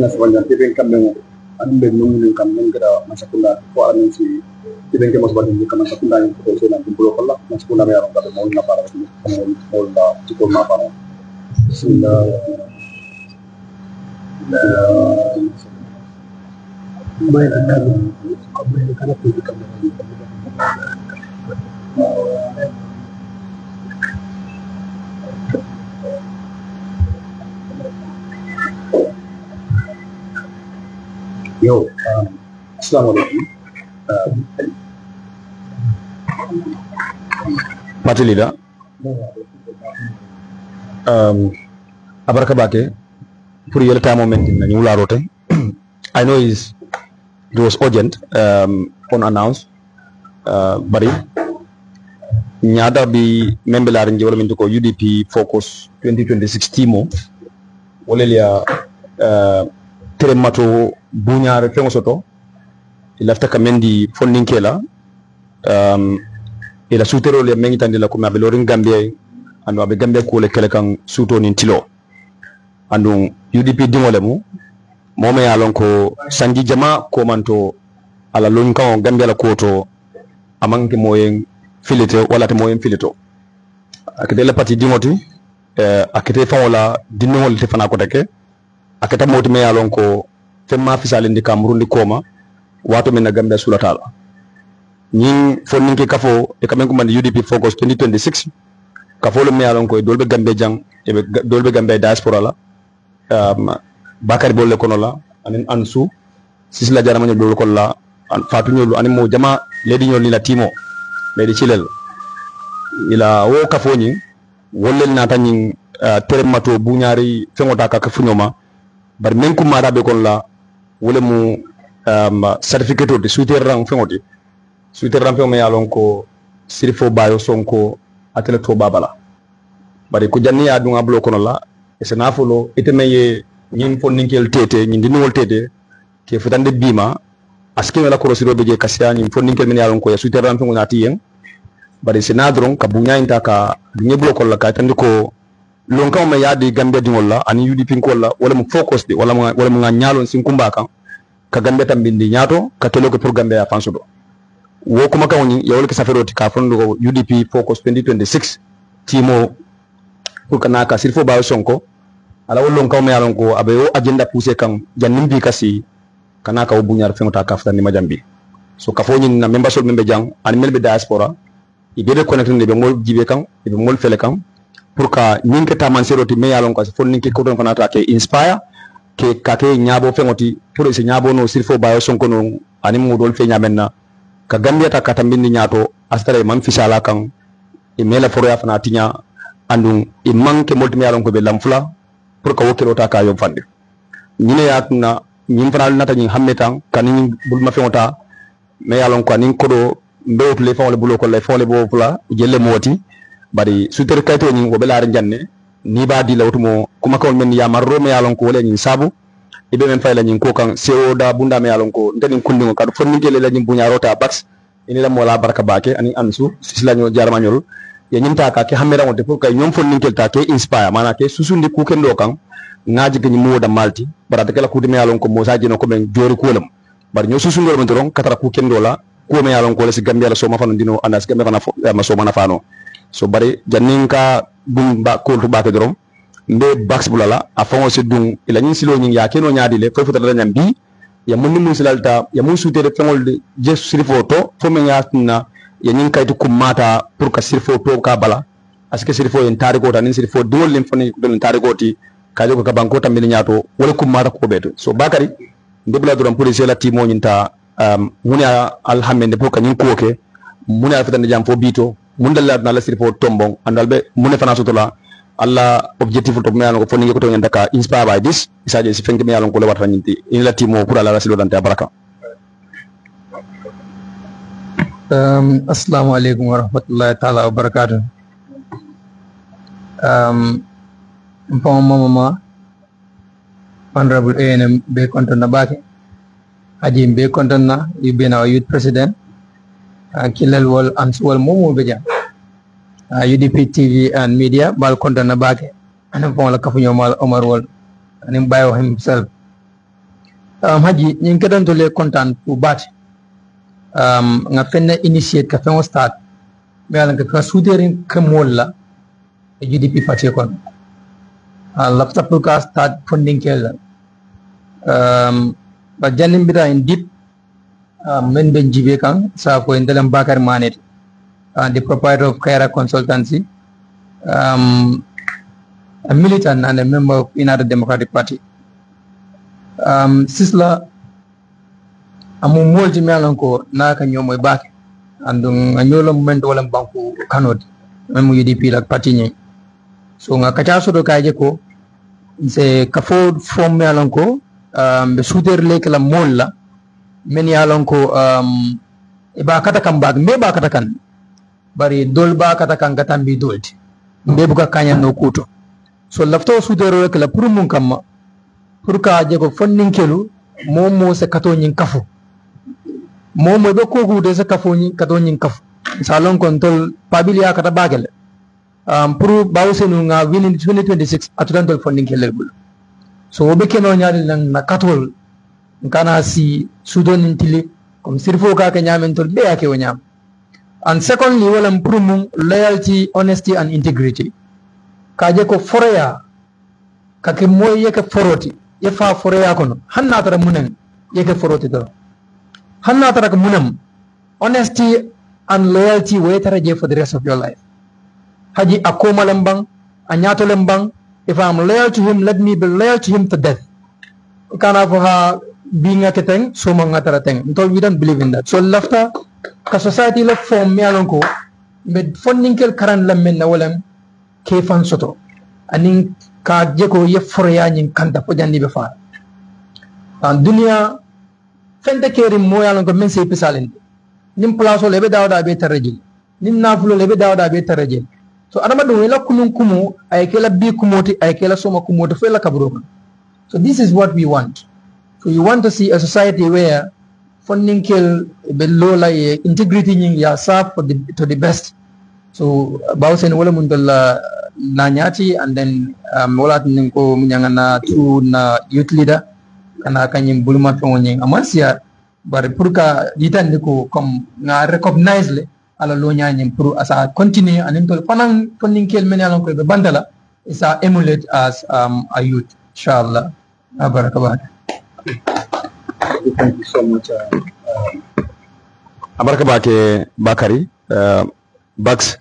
Sebanyak TV&MEDIA anu benung kambing kira masa kunda ko alam si TV&MEDIA mas badin ka masa kunda yung proseso ng pulo pala mas kunda mayroon ka mo na para mo na tipo na para sila may kana pili ka Yo, assalamualaikum. Party leader. Abarakabake. For your time moment in the new Larote. I know it was urgent, unannounced. But Nyada be member la development ko UDP Focus 2026 Timo. Wolelia 𝒕𝒉𝒊𝒏 buñare fengo soto ilafta kamendi fonninkela ila sutero le mengitande la ko mabe lorin gambia ando abe gambia ko le kele kan suto nin tilo andu UDP dingole mu moma ya lon ko sanji jama ko manto ala lon kan gambia la koto amanke moyen filete wala te moyen fileto akete la parti dingoti akete fawola dinol te fana ko take akata moti me yalon ko femma fisale ndi Cameroon ndi koma wato men na Gambia sulatala nyin fonninke kafo e kamen ko man UDP Focus 2026 kafo le me yalon ko dolbe Gambia jang e dolbe Gambia diaspora la bakari bolle kono la anen ansu sisla jarama nyol dol ko la fatu nyolu anen mo jama ledi nyol ni la timo ledi chilel ila wo kafo nyi wollel nata nyin 𝒕𝒉𝒊𝒏 buñari fengota ka funyoma bar men ko mara be kon la wala mu certificate de souterrain fengoti souterrain fengome yalon ko sirfo Baiyo Sonko atele to babala bari ko janni ya dunga blo kono la e sena folo itemeye nyin fonninkel tete nyin dinol tete ke futande bima aski wala ko rosiro be je kasiya nyin fonninkel men yalon ko ya souterrain fengo nati yen bari sena dron ka buña inta ka dunye blo kono la ka tande ko lon kan ma yaadi Gambia dingol la ani UDP ko la wala mu focus de wala mu nyaalon sin kumba kan ka Gambia tambindi nyaato ka telo ko pour Gambia fanso do wo kuma kan woni yawol ka saferoti ka fondo UDP Focus 2026 timo pour kana ka sirfo Baiyo Sonko ala wolon kan ma yalon ko abe o agenda pousser kan jannim bi kasi kana ka obunyar fengota ka fata ni majambi so ka foni na member sol membe jang ani melbe diaspora ibebe connecté be mol jibe kan be mol fele kan pour que ninke taman seroti me yalon ko fon ninke ko don fanata ke inspire ke kake nyabo fengoti pour se nyabo no sirfo Baiyo Sonko no ani mo dol fe nyamenna ka Gambia ta katambindi nyaato astare man fisala kan e mela foro ya fana tinya andum e manke molti me yalon ko be lamfula pour que wokero ta ka yom fande nyine yatna nyim fana nata nyi hammetan kan bulma fengota me yalon ko anin kodo mbewtu le fawle bulo ko le fawle bo pula jelle moti bari suter kayto ni wo belare janne ni ba di lawtumo kuma kawol men ya marro me yalon ko wala nyin sabu ibe men fayla nyin ko kan sewo da bunda me yalon ko ndeni kundingo kadu fonningel la nyin buñarota bax ini la mola barka bake ani ansu sislaño jarmañol ya nyimta ka ke hamera wonte pour kay ñom fonningel ta ke inspire mana ke susundi ku kendo kan ngaji gani mo da malti barata kala ku de me yalon ko mo saji no ko men jori kulam bar ñoo susundi mon toron katara ku kendo la ko me yalon ko la si gambia la so ma fano dino anas gambe fana ma so mana fano so bari janninka bum ba ko to bake dorom mbe bax bulala a fango se dum ila nyin silo nyin ya keno nyaadi le fo da nyambi ya munni musilalta ya musute de fengol de je sirfoto fo men yatna ya nyin kaytu kumata pour ka sirfoto ka bala aske sirfo en tarigo tan sirfo dol lim foni don tarigo ti ka jogo ka banko tam min nyaato wala kumata ko beto so bakari ndebla dorom police la timo nyinta munya alhamdulillah pour ka nyin koke munya fatande jam fo bito mundalla na la sirfo tombong andalbe munne fana sotola alla objectif to me yalon ko fonni ko to nyanda ka inspire by this isaje si fengi me yalon ko le wata nyinti in la timo pour ala rasilo dante baraka assalamu alaikum wa rahmatullahi ta'ala wa barakatuh mama honorable ANM be konton na bake aji be konton na ibe na youth president kilal wal answal momo be jam UDP TV and media bal konton na bake anam fon la kafu ñomal Omar wal anim Baiyo himself haji ñing kedan to le kontan fu bat nga fenna initiate ka fen start me ala ka souderin ka molla UDP party kon laptop ka start funding kel ba janim bida in deep men ben jibe kan sa ko endalam bakar manet the proprietor of Kaira Consultancy, a militant and a member of United Democratic Party. Sisla amu multi melanko na kanyo mo back and nganyolo momento walang banku kanod memu UDP like party ni. So nga kachaso do kaje ko se kafo from melanko be suder lek la molla men yalonko iba katakan bag me ba katakan bari dolba katakan gatambi dolti mbe buka kanya no kuto so lafto sudero rek la pour mun kamma pour ka je ko fonnin kelu momo se kato nyin kafu momo be ko gude se kafo nyin kato nyin kafu salon kontol pabilia kata bagel pour bawsenu nga winin 2026 atudan dol fonnin kelel bul so be keno nyaade nan na katol kana si sudonin tili comme sirfo ka ka nyamen tol be yake o nyam. And secondly, well, improving loyalty, honesty, and integrity. Kaje ko foreya, kake moy yeke foroti, yefa foreya kono. Hanna tara munem yeke foroti do. Hanna tara munem honesty and loyalty way tara je for the rest of your life. Haji akoma lembang, anyato lembang. If I'm loyal to him, let me be loyal to him to death. Kana for her being a keteng, so manga tara teng. Until we don't believe in that. So laughter. Ka society la form me alonko be fonninkel karan la men na walam ke fan soto anin ka jeko ye forya nyin kanta po jandi be fa an dunia fente keri mo alonko men sey pisalen nim place le be dawda be tarajil nim nafulo le be dawda be tarajil so adama do la kunun kumu ay kala bi kumoti ay kala soma kumoti fe la kabro. So this is what we want. So you want to see a society where funding kill below like integrity ya serve for to the best. So bawsen wala mundala nanyati and then wala tinko munyangana tu na youth leader kana kanyim bulma tongyeng amansia bari purka yitan diko comme nga recognize le ala lo nyanyim pour asa continue and tol panang funding kill men alon ko be bandala isa emulate as a youth inshallah. Barakallah. Thank you so much. Abaraka bake Bakari Bax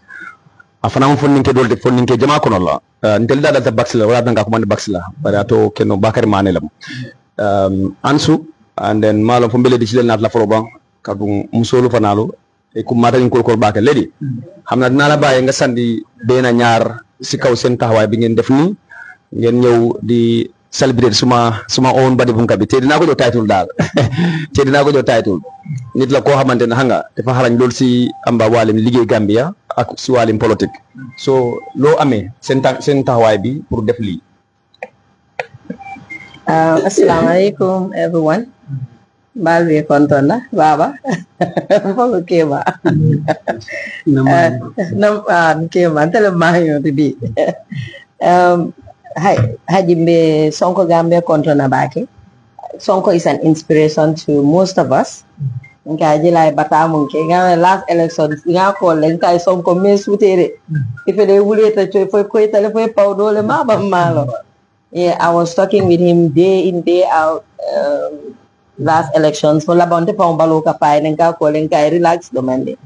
afana funding ke dolde funding ke jama kono la ntel dada ta Bax la wala danga ko man Bax la bara to keno Bakari manelam ansu and then malo fo mbele dicidel nat la foroban kadu musolu fanalo e kum mata ngol ko bake ledi xamna dina la baye nga sandi bena ñaar ci kaw sen taxaway bi ngeen def ni ngeen ñew di celebrate suma own body bu kabi te dinaa ko jox title daal te dinaa ko jox title nit la koo xamante ne xam nga dafa xarañ loolu si amba wàllum liggéey Gambia ak si wàllum politique so loo amee seen taxawaay bi pour def lii. Assalamualaikum everyone. Balwe kontona baba. Follow kema. Kema tele mayo tibi. Hajimbe Sonko Gambia kontona baki. Sonko is an inspiration to most of us. Nkaji lai batamu ke last election nga ko len kai Sonko mesutere. If they wule ta choy foi ko tele foi paudole ma ba malo. Yeah, I was talking with him day in, day out last elections. So labonte pa umbaloka pa nenka ko lenka relax domande.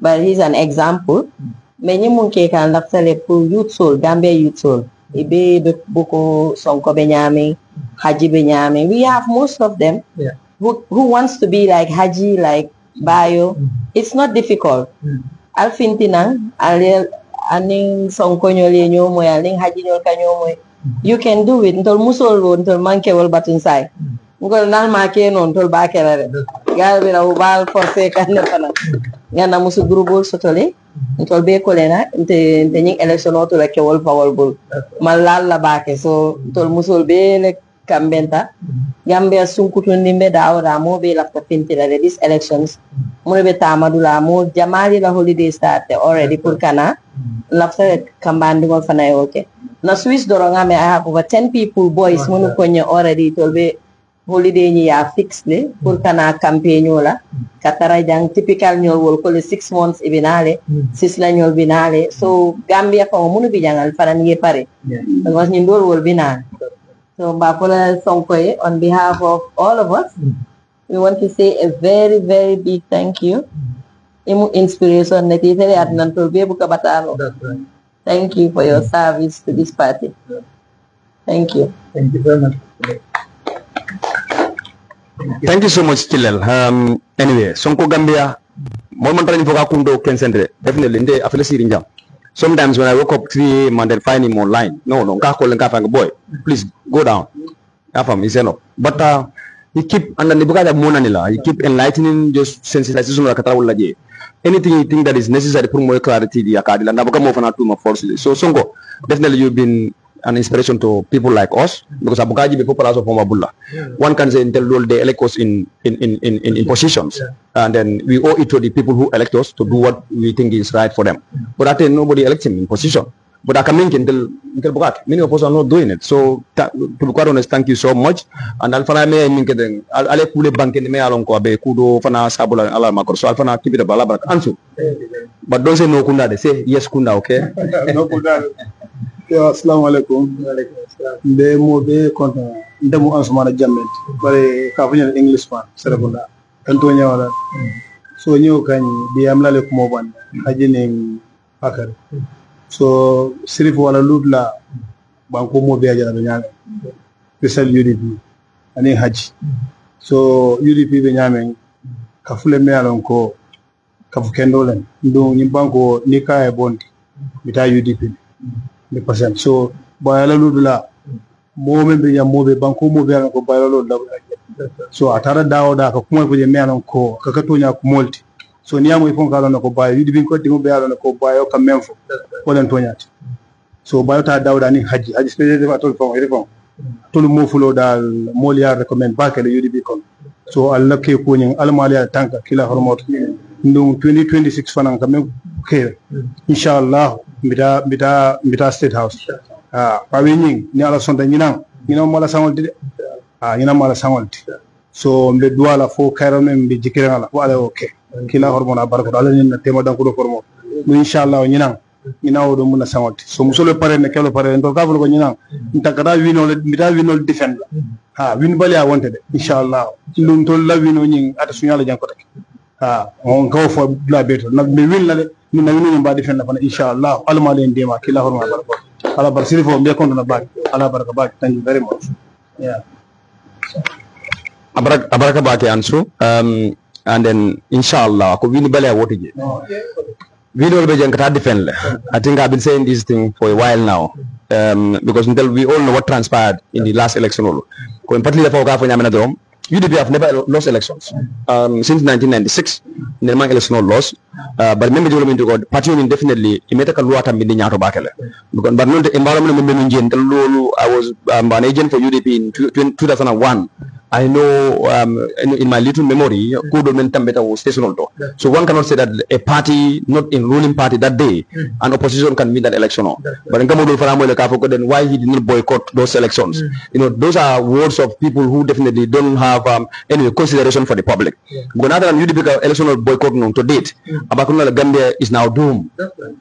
But he's an example. Many munke kan laksale pour youth soul, Gambia youth soul. Ibe boko Sonko Benyami, Haji Benyami. We have most of them who wants to be like Haji, like Baiyo. It's not difficult. Alfintinang, aning Sonko nyole nyomo, aning Haji nyol kanyomo. You can do it until musol until manke will but inside. Ngol nan make non tol bakela re. Gal bi na ubal force kan ne fana. Ngana musu grupo sotole until be kolena inte nying election auto la kewol power bul. Malal la bake so tol musol be le kambenta. Gambia sunkutu nimbe da ora mo be la pintila re these elections. Mo be tamadula mo jamali la holiday start already pour kana. Lafta kambandi mo fana okay. Na Swiss dorongame I have over 10 people boys munu konye already tolbe holiday ni ya fixed le pour kana campaign la katara jang typical nyol wol ko le 6 months ibinale 6 la nyol binale so Gambia fa munu bi jangal fanan ye pare was ni ndol wol binale so ba pola Sonko on behalf of all of us we want to say a very very big thank you imu inspiration ne titere adnan tolbe bu ka batalo. Thank you for your service to this party. Thank you. Thank you very much. Thank you so much, Chilel. Anyway, Sonko Gambia, more than for Kundo Kencentre, definitely in the affiliate jam. Sometimes when I wake up 3 a.m. and then find him online, no, boy, please go down. Is enough. But he keep under the Monanila, he keep enlightening, just sensitization. Anything you think that is necessary for more clarity, the Akadil and Abaka Mofanatuma forcefully. So Sonko, definitely you've been an inspiration to people like us because Abukaji be popular of Mabulla. One can say until they elect us in positions, and then we owe it to the people who elect us to do what we think is right for them. But I think nobody elects him in position. But I can make until many of us are not doing it. So to be quite honest, thank you so much. And Alfana me minke ale kule bank me along ko be kudo fana sabula ala makro. So Alfana keep it up ala barak answer. But don't say no kunda, they say yes kunda, okay? No kunda. Assalamualaikum. Be mo be konta ndemu ansumana jammet bare ka fanya English man serebunda Antonio wala so ñew kañ bi am la le ko mo ban ajine akar so sirif wala ludla banko mo be ajara ñame special UDP ani haji so UDP be ñame ka fule me alon ko ka fu kendo len ndo ñi banko ni ka e bondi bita UDP ni percent so bayala ludla mo men be ñam mo be banko mo be alon ko bayala ludla so atara dawo da ka kuma ko je me alon ko ka to nya ko molti so ni amoy fon kala ko bayo yidi bin ko dingo be alon ko bayo kam memfo wolen to nyati so bayo ta dawda ni haji spécialité fa tol fon refon tol mo fulo dal moliya recommend ba ke yidi bi kon so alla ke ko nyen almaliya tanka kila hormot ndum 2026 fanan kam ke inshallah bita state house pa wi ni ala sonda nyina mala sangol de ñina mala sangolti so mbe duwala fo kayro men mbe jikirala fo ala okay kila hormona barko ala ñina tema danko do formo no inshallah ñina o do muna sangolti so musolo pare ne kelo pare to kaful ko ñina ntakata winol defend win bali a wonte de inshallah lum to la wino ñing ata suñala janko tak on ko fo la beto nak be win la de ni na wino ba defend la fa inshallah alma len dema kila hormona barko ala bar sirifo mbe konto na bak ala barka bak thank you very much Abaraka bake answer and then inshallah ko wini bale wote je 𝒉𝒕𝒕𝒑𝒔 defend. I think I've been saying this thing for a while now. Because until we all know what transpired in the last election. UDP have never lost elections since 1996. Never election loss. But remember, the party indefinitely. Because but not the environment. I was an agent for UDP in 2001. I know in my little memory, was stational. So one cannot say that a party not in ruling party that day, an opposition can win that election. But in then why he did not boycott those elections? Those are words of people who definitely don't have any consideration for the public. But now that UDP election boycott to date, Gambia is now doomed.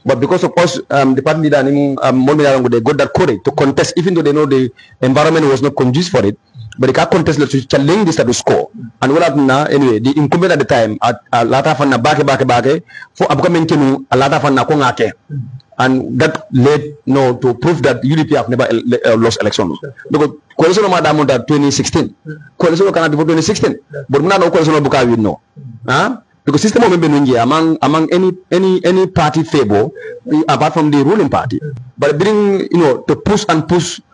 But because of us, the party leader they got that courage to contest, even though they know the environment was not conducive for it. But they can't contest to challenge the status quo. And what happened now, anyway, the incumbent at the time, a lot of for upcoming a lot of and that led to prove that UDP have never lost elections. Because coalition of Madam 2016, coalition of Canada 2016, but we know coalition of Bukawi no. Because system of among any party favor apart from the ruling party, but bring to push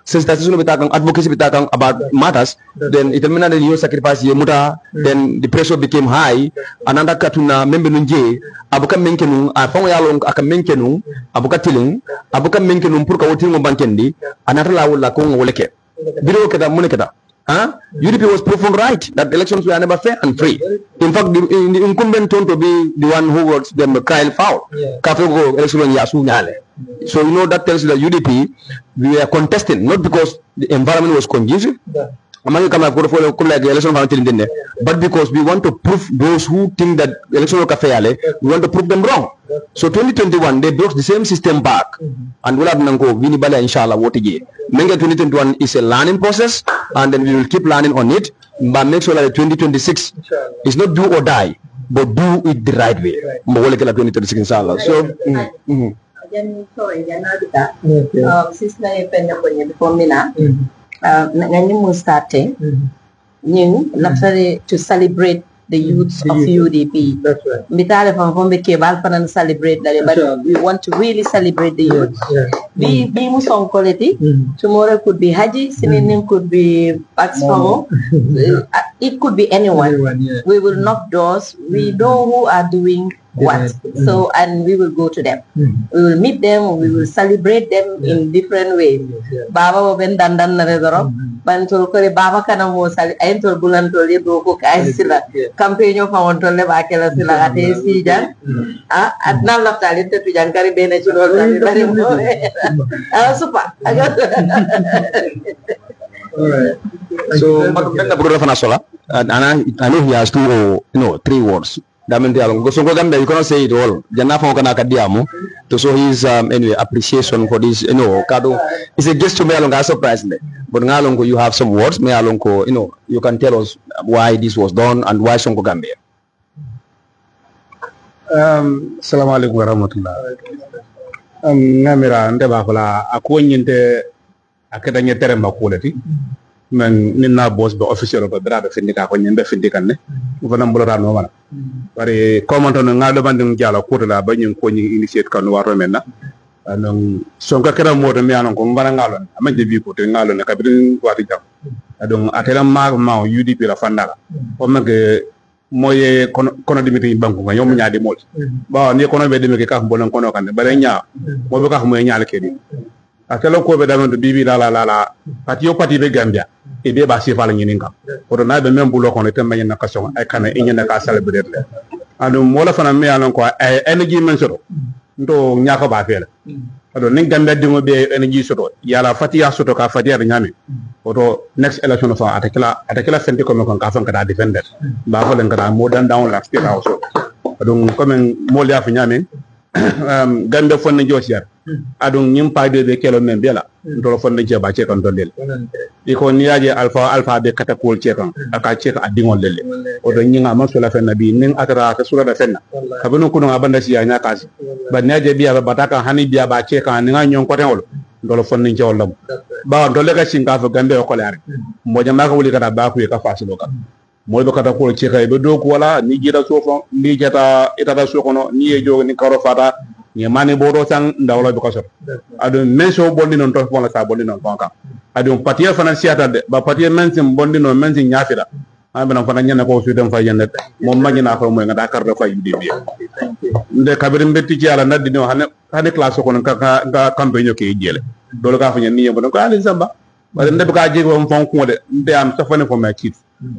sensitization advocacy about matters, then it meant that you sacrifice your muta, then the pressure became high. Another katuna member nunje abuka menkenu afong aka menkenu abuka tiling abuka menkenu purka wotin mo bankendi another la wala ko woleke biro keda munekeda. UDP was proven right that elections were never fair and free. In fact, the incumbent turned to be the one who was the crying foul. So that tells you that UDP, we were contesting, not because the environment was conducive, but because we want to prove those who think that election was fair, we want to prove them wrong. So 2021, they brought the same system back, and we'll have Vinibala inshallah what again. Menga 2021 is a learning process, and then we will keep learning on it. But make sure that 2026 is not do or die, but do it the right way. 2026 inshallah. So. To celebrate the youths of UDP. Celebrate that, but we want to really celebrate the youth. Be Musong quality. Tomorrow could be Haji, Sinin could be Paxfamo. It could be anyone. We will knock doors. We know who are doing what. So, and we will go to them. We will meet them. We will celebrate them in different ways. Baba ben dandan na redoro. Bantol kore baba kana mo sali. Aintol bulan tol yebo ko kay sila. Campaign fa on tol le ba kala sila ate si jan. At na la talent tu jan kari bene chulo tali bari mo. Super. Alright. So, maganda bro na sola. And I know he has 3 words. 𝒂𝒄𝒄𝒏, you cannot say it all. To show his anyway appreciation for this, it's a gesture me along surprise. But you have some words, me along you can tell us why this was done and why Sonko Gambia. Assalamu alaikum warahmatullah. Ngamira ndeba kola akonyinte akadanye teremba kuleti. Men nina boss be official be brabe findika ko nyembe findikan ne fana mbulora no mana bari commento no ngado bandum jala kutala ba nyin ko nyi initiate kan waro menna non Sonko kera moto mi anon ko mbana ngalon amanje bi ko te ngalon ne kabrin wati jam adon atela ma UDP la fandaka o mege moye kono dimiti banku nga yom nyaade mol ba ni kono be demeke ka mbolon kono kan bare nya mo be ka moye nyaale kedi akelo ko be damen bibi la pati yo pati be Gambia e be ba sifala nyininga oto na be membulo kono te manya na kaso ay kana inyana ka celebrate le anu mola fana me alon ko ay energy men soto ndo nyaka ba fele ado ning Gambia dimo be energy soto yala fatiya soto ka fatiya nyame oto next election fa atakila fenti ko kon ka fan ka defender ba fa len ka mo dan down la state house ado comme mola ya fa nyame Gambia fonne josiar adun nyim payde be kelo men bela ndoro fonne je ba che kan dolel iko niaje alpha be katakol che kan aka che ka adingol lele o do nyinga ma sula fenna bi nin atara ka sura da fenna kabunu kuno abanda si ya nyaka ba niaje biya ba bataka hani biya ba che kan nga nyon ko tenol ndoro fonne je wollam ba dole ka singa fa Gambia ko lare mo jama ka wuli ka ba ku ka fasilo ka moy be kata ko ci kay be do ko wala ni jita sofon ni jata etata sokono ni e jogo ni karo fata ni mani bodo sang ndawla be ko so adu men so bonni non to fon la sa bonni non fonka adu patiya financiata de ba patiya men sim bonni non men sim nyafira ambe non fana nyane ko su dem fa yende mom magina ko moy ngata kardo fa UDP nde kabiri mbetti ci ala naddi no hane classe ko non ka campagne ke jele dolo ka fa ni yembo ko ali samba bare ndebe ka jego fon ko de nde am safane fo ma ci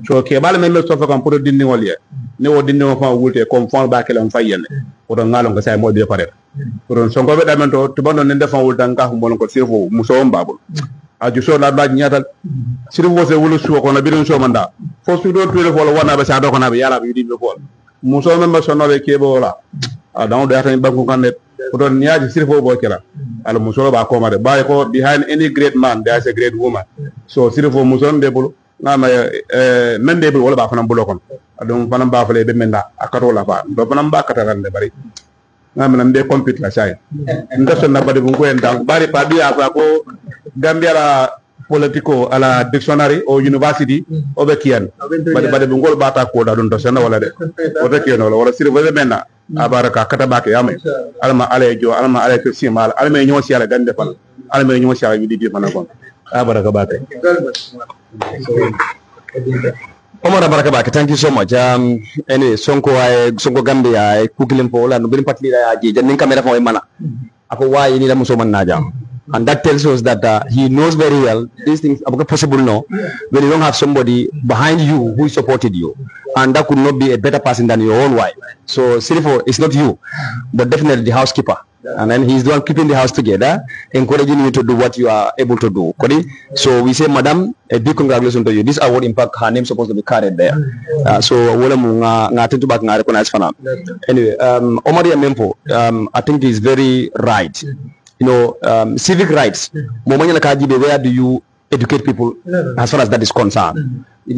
so ke bala men so fa kam pour dindi wol ye ne wo dindi mo fa wulte comme fon ba ke lam fayenne ko don ngalo nga say mo be pare ko don sonko be damen to bando ne defan wul tan ka ko mon ko sefo muso mbabul aju so na ba nyatal sir wo se wulu so ko na bidon so manda fo su do tole fo wana be sa do ko na be yala be yidi be fo muso men ma so no be ke bo la don do yata banku kan ne ko don nyaaji sir fo bo kala ala muso ba ko ma de bay ko behind any great man there is a great woman so sir fo muso de bulu ngama mende bulu wala ba fanam bulo kon donc fanam ba fale be menda akato la fa do fanam ba katarande bari ngam nan be compete la say ndaso na bade bu ko en dang bari pa biya fa ko Gambia la politico ala dictionary o university o be kiyan bade bu ngol bata ko da don to sena wala de o de kiyan wala sir be menna abaraka kata ba ke yame alma ale jo alma ale ko simal alma ñoo ci ala dan defal alma ñoo ci ala yu di fana kon abaraka ba ke Omar Barakabaki, thank you so much. Anyway, Sonko Gambia, Kukilim Pola, no Bilim Patli, Janin Camera for Mana. Ako why you need a Musoman Najam. And that tells us that he knows very well these things are possible now when you don't have somebody behind you who supported you. And that could not be a better person than your own wife. So Sirifo, it's not you, but definitely the housekeeper. And then he's the one keeping the house together, encouraging you to do what you are able to do. So we say, Madam, a big congratulations to you. This award, in fact, her name is supposed to be carried there. So anyway, Omari Mempo, I think is very right. You know, civic rights. Where do you educate people as far as that is concerned? But you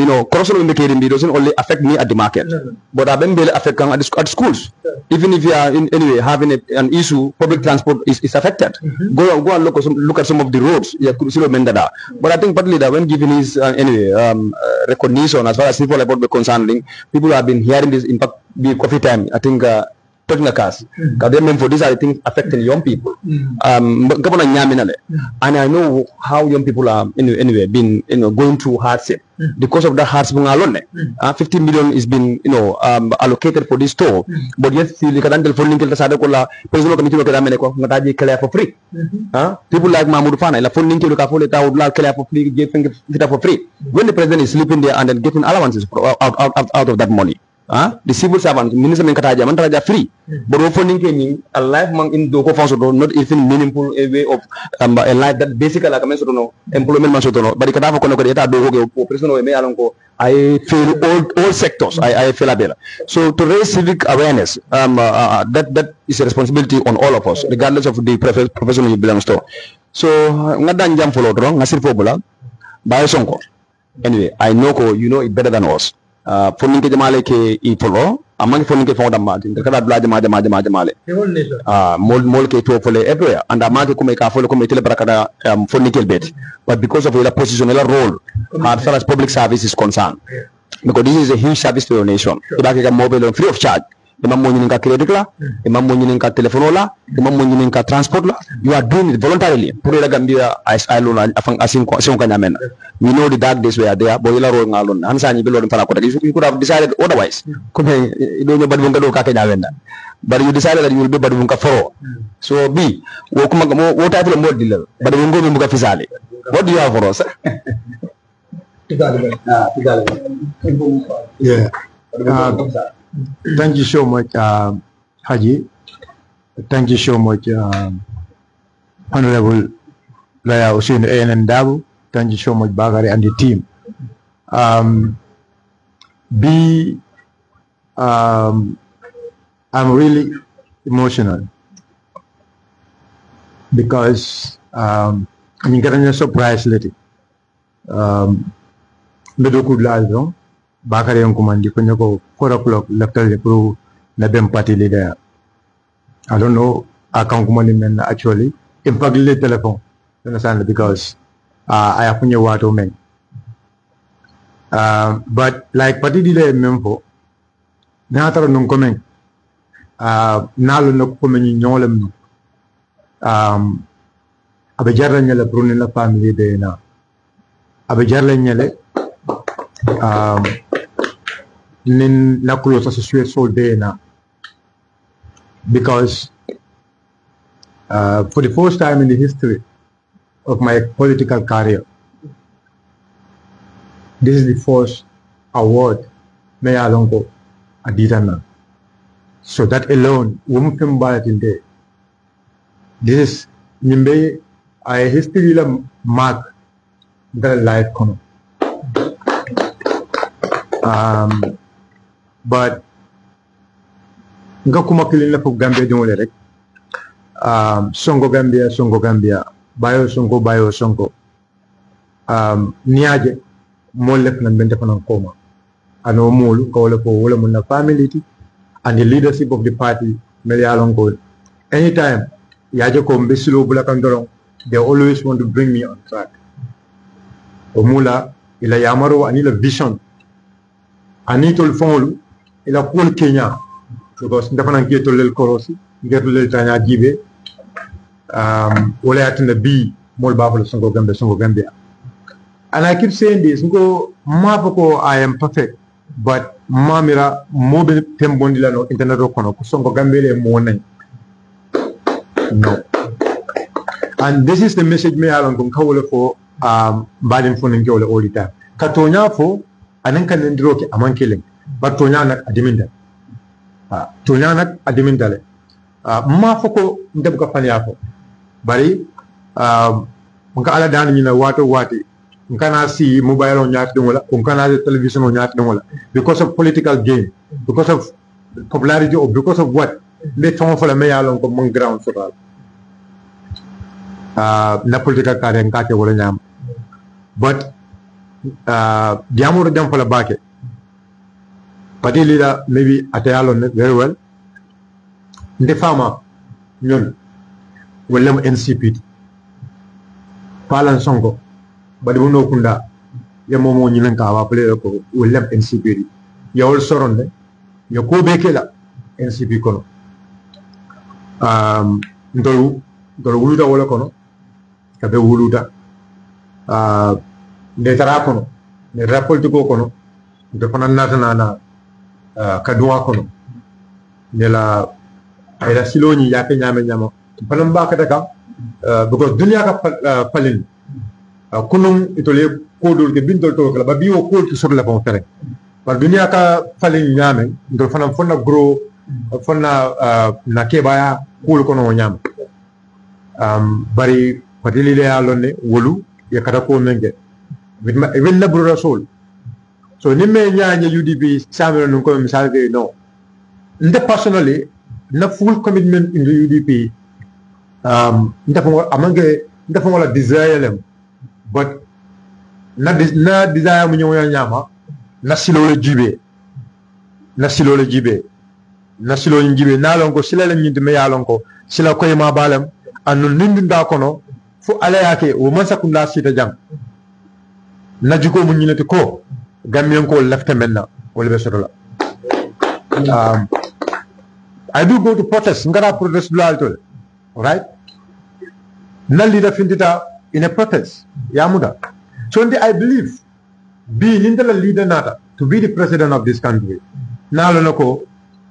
know, corruption doesn't only affect me at the market, but I been affect at schools. Even if you are anyway having an issue, public transport is affected. Go and look at some of the roads. But I think partly that when given his recognition as far as people about the concerning, people have been hearing this. In fact, the coffee time. I think. For these are the things affecting young people. And I know how young people are anyway been going through hardship. Because of that hardship alone, 50 million is been allocated for this store. But yet still you can for free. People like Mahmoud Fana, for free. When the president is sleeping there and then getting allowances out of that money. The civil servant, minister Kataja, Mantraja free. But funding a life in Doko Fonso, not even meaningful a way of a life that basically like a mental employment Masotono. But the Katava Konokata, personal way alongo, I feel all sectors, I feel a better. So to raise civic awareness, that is a responsibility on all of us, regardless of the profession you belong to. So Nadan Jam followed wrong, Nasir Fobola, Baiyo Sonko. Anyway, I know you know it better than us. Funding jamale ke ifolo among funding ke fonda margin the kada blaje male mol ke to fole everywhere and amake kuma ka fole kuma tele barakada funding ke bet, but because of your positional role as far as public service is concerned, because this is a huge service to your nation, ibake ka mobile free of charge. Credit la, telephone la, transport la. You are doing it voluntarily. We know the dark days were there, but you could have decided otherwise. But you decided that you will be Badunka for. So B, what type of more dealer? But we will go to what do you have for us? Yeah. Thank you so much, Haji. Thank you so much, Honorable Laya Hussein A.N. Dabu. Thank you so much, Bagari and the team. I'm really emotional because I'm getting a surprise later. Bakari yang kumandi punya ko 4 o'clock lecture pro na dem party leader. I don't know akang kumandi men actually. In fact, le telephone. Understand because I have punya wato men. But like patidile mempo, natara non komen, nalo no komeni nyolem no. Abejarla nyele brune la family de na. Abejarla nyele, nin nakulo sa suwe sol de na. Because for the first time in the history of my political career, this is the first award may alongo aditana. So that alone, woman from Balatin this is nimbe a history la mark the life kono. But nga kuma kilin la fo Gambia jomole rek Sonko Gambia Baiyo Sonko niaje molle fana bente fana koma ano molu ko wala ko wala mun na family and the leadership of the party meli alon ko anytime yaje ko mbesilo bula kan doron they always want to bring me on track o mula ila yamaro ani la vision ani tol fonu ila ko Kenya because ndafana ngeto lel korosi ngeto lel tanya jibe wala yatina bi mol bafalo Sonko Gambia. And I keep saying this, I am perfect, but mamira mobile tembondila no internet kono Sonko Gambia mo no. And this is the message me along kawole for badin fo ngewle all the time. Katonya fo anan kan ndiro ke aman killing, but tonya nak adiminda. Tonya nak adimindale. Ma foko ndem ko fanya fo. Bari nka ala dan ni na wati nkana si mobile on ñaati wala nkana television on ñaati wala because of political gain, because of popularity or because of what they font for la meya ko mon ground total na political career nkate wala ñam but diamoro jam fala bake pati leader maybe atayalo very well nde fama ñun wala NCP palan Sonko badi wono kunda ya momo nyinan ka wa play ko wala NCP ya wol soronde ya ko bekela NCP kono ndolu wuluda wala kono kabe wuluda de tara kono ne rapport ko kono de fanan natana na kadwa kono ne la ayda siloni yake nyame nyama palam ba kata ka because dunia ka palin kunum itole kodol ke bindol to kala ba biwo kol to sur la bon fere par dunia ka palin nyame ndol fanam fonna gro fonna na kebaya kul kono nyam bari patili le alone wolu ya kata ko menge with na bro rasul so ni me nyaanya UDP samelo non ko misal ke no nde personally na full commitment in the UDP ndafa wala desire lem but na desire mu ñew ñama na silo le jibe na lon ko sila len ñinde me ya lon ko sila koy ma balam anu nindu nda kono fu ala yake o man sakunda sita jam na jugo mu ñinati ko gamien ko lefte menna wala be sotola I do go to protest ngara protest blalto right na leader findita in a protest yamuda so I believe being in the leader nata to be the president of this country na lo nako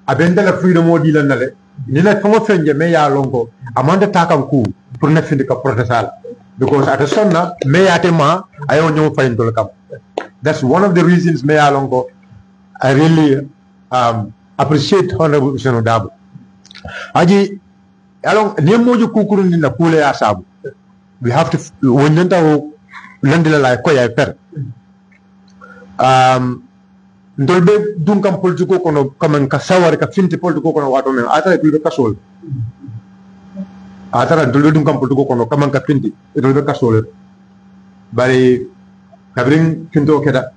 abenda la freedom odi la nale ni na famo fenje me ya lonko amanda takam ku pour na findika protestal because at a sonna me yatema ayo nyo fayndol kam that's one of the reasons me ya lonko I really appreciate Honorable Useno Dabo aji along nemoju kukuru ni na kule ya sabu we have to wonyenta ho landila la ko ya per ndolbe dunkam politiko kono kaman ka sawar ka finti politiko kono wato men atara kulbe kasol atara ndolbe dunkam politiko kono kaman ka finti ndolbe kasol bari kabrin finto keda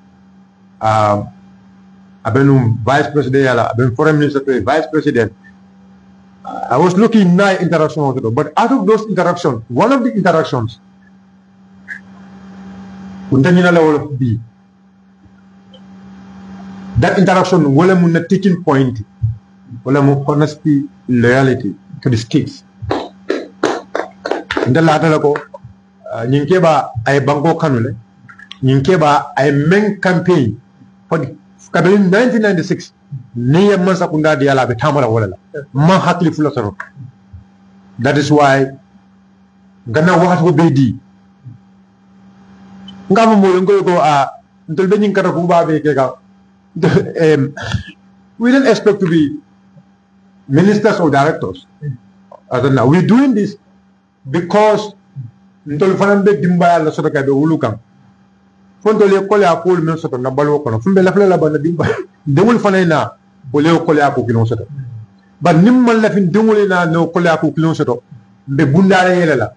abenum vice president yala aben foreign minister vice president I was looking at interaction, but out of those interactions, one of the interactions, untanyina level of B, that interaction wala mun na taking point wala mu honesty loyalty to the states ndala tala ko nyinke ba ay bango kanule nyinke ba ay men campaign for kabel 1996 ni yamma sakunda di yala be tamara wala la ma hakli fula soro that is why gana waxat ko be di ngam mo ngoy ko ndol be nyin kata ko ba be ke ga we don't expect to be ministers or directors. I don't know. We're doing this because ntol fanan be dimba la soto ka be wulukan fondo le kole akul men soto na balwo kono fumbe la fala ba na dimba demul fanayna o le kole akul kilon soto ba nimmal la fin demul na no kole akul kilon soto be bundare yele la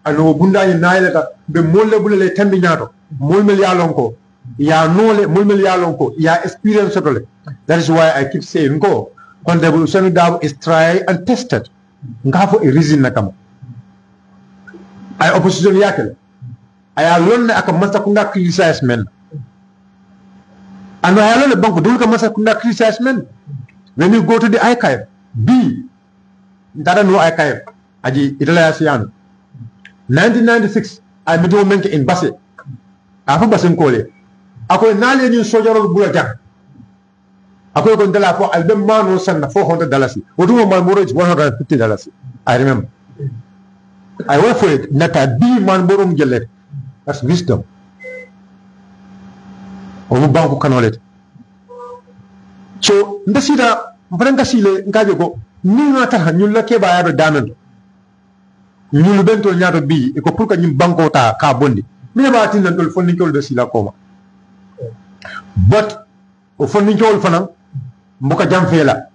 ano bundare na yele ta be molle bulele tambi nyaato mol mel yalon ko ya nole mol mel yalon ko ya experience soto le. That is why I keep saying go Honorable ʻSonko is tried and tested ngafo a reason nakama ay opposition yakele ay alon aka masa kunda criticize men and ay alon bank dul ka masa kunda criticize men. When you go to the archive B ndara no archive aji itala siyan 1996 ay mido menke in Basse afa Basse kole akoy nale ni sojaro bula jak akoy ko ndala fo albem mano sanna $400 wodu mo moro $150 I remember I went for it. Nata B man borom jelle. That's wisdom. Omu banku kanolet. So ndasida mfranga sile ngaje ko ni ngata nyulla ke ba yado danan. Nyulu bento nyato B e ko pour ka nyim banko ta ka bondi. Mi ba tin nan dol fonni ko de sila koma. But o fonni ko fanam mbuka jam fela.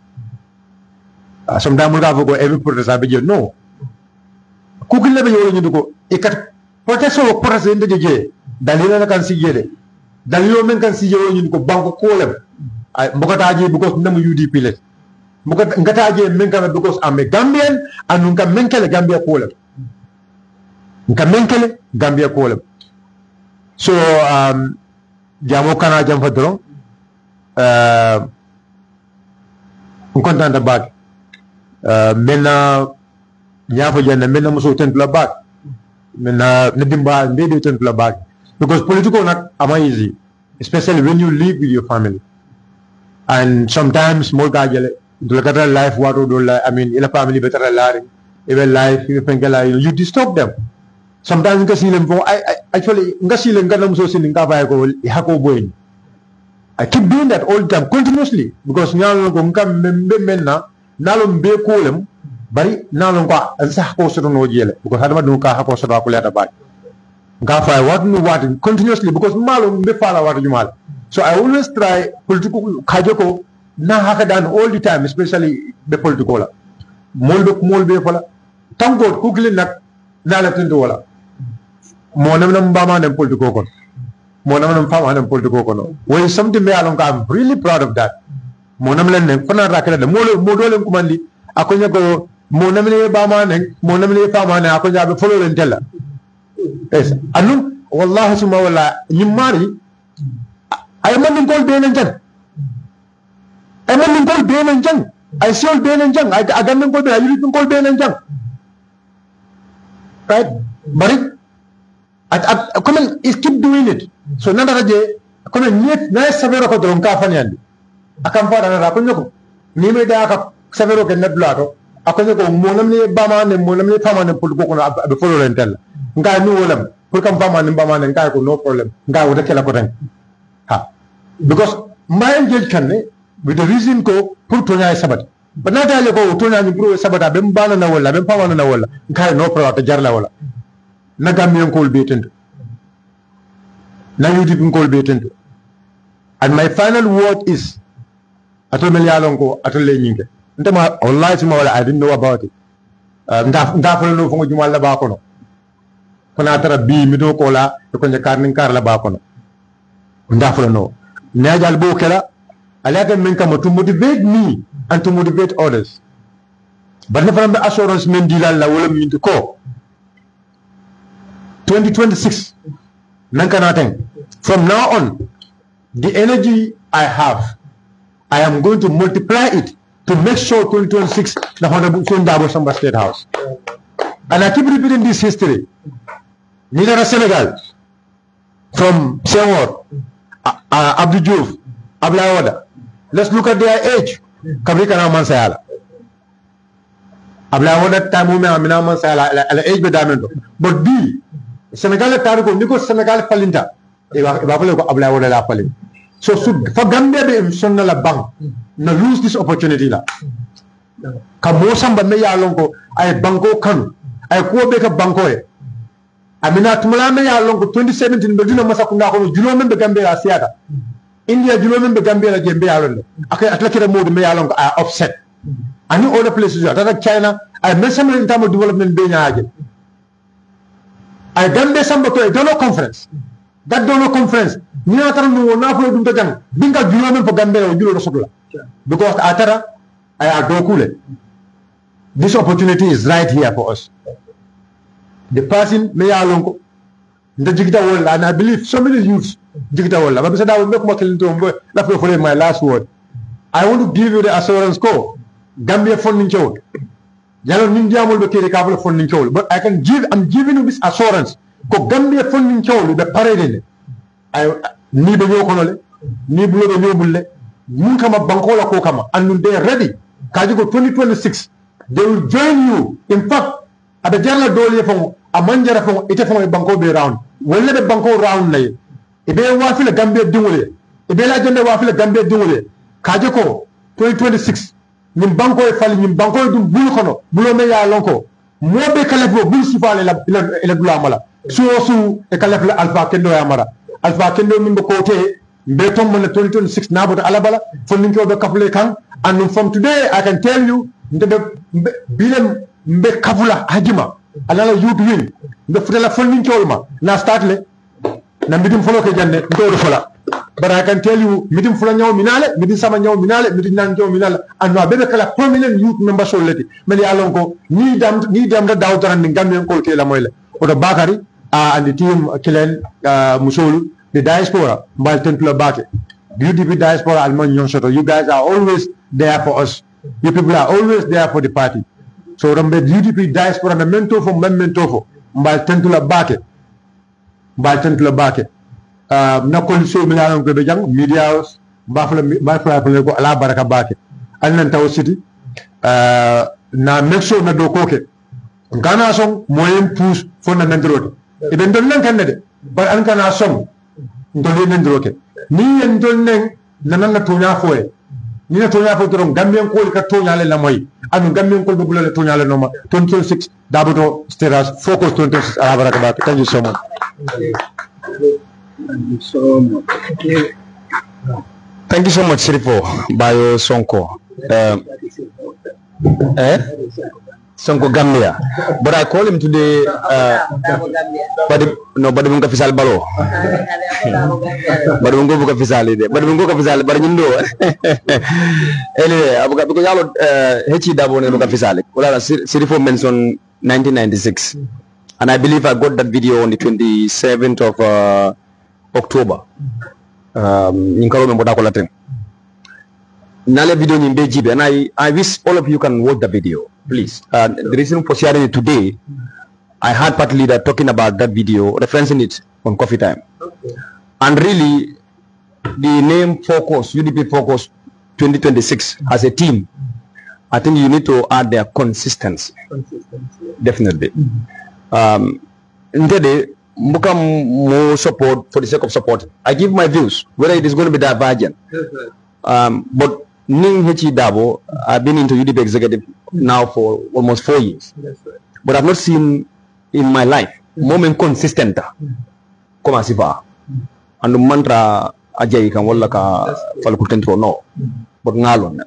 Sometimes mulga go every protest abeje no. Kukile be yoro nyugo ikat protection o protest inde jeje dalila na kan sijede dalilo men kan sijede nyugo banko kolem ay mbokataje because namu UDP le mbokat ngataje men kan because am a Gambian and nunka menkele Gambia kolem nka menkele Gambia kolem so jamo kana jam fadro kontaan da bag mena Nyafo jana mena muso tentula bag mena nedimba mbede tentula bag because political not easy, especially when you live with your family and sometimes more gajele dulakata life wato do I mean ila family better laring even life you disturb them sometimes ngasilem for I actually ngasilem ngana muso sin ngaba ko hako boy I keep doing that all the time continuously because nyalo ko ngam menna nalo mbe kolem bari nalon ko ansa ko soto no jele because hadama dum ka hako soto ko leta bak nga fay what no what continuously because malo be fala wat jumal so I always try political kajoko na haka dan all the time especially the political la molbe fala tango ko glin nak nala tindo wala mo nam bama dem political ko mo nam fama dem political ko no when something me alon ka I'm really proud of that mo nam len ne fana rakala de mo do len kumandi akonya ko mo namne bama nen mo namne fama ne ako jabe folo len tella es anu wallahi suma wala nyimari ay man ngol be len jang ay man ngol be len jang ay sol be len jang ay agan ngol be ay yuri ngol be len jang right bari at come is keep doing it so nanda raje come nyet na sabero ko don ka fanyandi akam fara na ko nyoko ni me da ka sabero ke nadlato akonyo ko monam ni bama ne monam ni fama ne pul ko ko be folo len tel nga ni wolam pour kam fama ni bama ne nga ko no problem nga wota kala ko tan ha because my angel kan ne with the reason ko pour to nyaay sabat bana dale ko to nyaay pour sabata be mbana na wala be fama na wala nga no problem ta jarla wala na gam yon ko be tent na yudi bin ko be tent and my final word is atol yalon ko atol le nyinge ndema wallahi sima wala I didn't know about it ndafala no fongo jumal la ba kono kona tara bi mi do ko la ko nyakar nin kar la ba kono ndafala no najal bo kala alaka men kam to motivate me and to motivate others but never be assurance men dilal la wala min ko 2026 nankana ten from now on the energy I have, I am going to multiply it to make sure 2026 the Honorable Sonko Samba State House. And I keep repeating this history. Neither Senegal, from Senghor, Abdou Diouf, Abdoulaye Wade. Let's look at their age. Kabri kana man sayala. Abdoulaye Wade time mo amina man sayala ala age be damendo. But B Senegal tariko niko Senegal palinta. E ba pale ko Abdoulaye Wade la palin. So for Gambia be sonna la bang na lose this opportunity la. Ka mo samba me ya lonko ay banko kanu ay ko be ka banko e. Amina tumala me ya lonko 2017 be dina masakunda ko julo men be Gambia la siata. India julo men be Gambia la jembe ya lonko. Akay atlakira mode me ya lonko ay offset. Any other places that China I mentioned in terms of development be nyaaje. I Gambia samba to a donor conference. That donor conference ni atara no na fo dum to jang binga julo men for Gambia o julo sokla. Because atara I adokule. This opportunity is right here for us. The person me ya lonko the jigita wall and I believe so many youths jigita wall. But said I will make my for my last word. I want to give you the assurance call. Gambia funding chow. Yalo Nindia will be carrying a funding chow. But I'm giving you this assurance. Ko Gambia funding chow the parade. I ni be yo konole ni bulo be yo bulle mun kama bankola ko kama and they are ready. Kaji go 2026 they will join you. In fact at the general dole fon a manjara fon ite fon banko be round wala be banko round lay e be wa fi la Gambia dingole e be la jonde wa fi la Gambia dingole kaji ko 2026 nim banko e fali nim banko dum bul kono bulo me ya lonko mo be kala fo bul sifale la dula mala su e kala la alpha kendo ya mara alpha kendo min be kote be tom mon 2026 nabota alabala fondin ko be kafule kan and from today I can tell you bilem mbe kafula hajima alala youth win mbe futala fondin ko ma na start le na midim folo ke jande ndo fola. But I can tell you, meeting full nyaw minale, meeting sama nyaw minale, meeting nan nyaw minale, and no bebe kala prominent youth member soleti. Many alonko ni dam da dawtaran ni Gambian ko ke la moyle. Odo Bakari and the team Kilen Musolu, the diaspora, Militants 𝒂𝒄𝒏. The UDP diaspora Alman Yonsoto. You guys are always there for us. You people are always there for the party. So the UDP diaspora na mentor for Militants 𝒂𝒏. Na coalition mi lanon ko be jang media bafla ko ala baraka bake annan taw city na make sure na do koke gana song moyen push fonna nandrote e ben don nan kanade bar an kana song ndol nandrote ni en don nen nanan na tonya foye ni na tonya fo doron Gambian ko ka tonya le la moy anu Gambian ko be bulale tonya le noma 26 daboto steras focus 26 ala baraka bake. Thank you so much. Thank you so much, Sirifo, Baiyo Sonko. Sonko Gambia. But I call him today, but munga fisal balo. But mungo buka fisali de. But mungo ka fisali. But nindo. Anyway, because yalo hechi dabo ne buka fisali. Wala Sirifo mentioned 1996, and I believe I got that video on the 27th of October. Nale video nyimbe jibe, and I wish all of you can watch the video, please. The reason for sharing it today, I had party leader talking about that video, referencing it on Coffee Time. Okay. And really, the name Focus, UDP Focus 2026 as a team, I think you need to add their consistency. Definitely. Muka more support for the sake of support. I give my views, whether it is going to be divergent. But Ning Hechi Dabo, I've been into UDP executive now for almost 4 years. But I've not seen in my life moment consistent. Koma sifa. And the mantra ajay kan wala ka falkutentro no. But ngalon.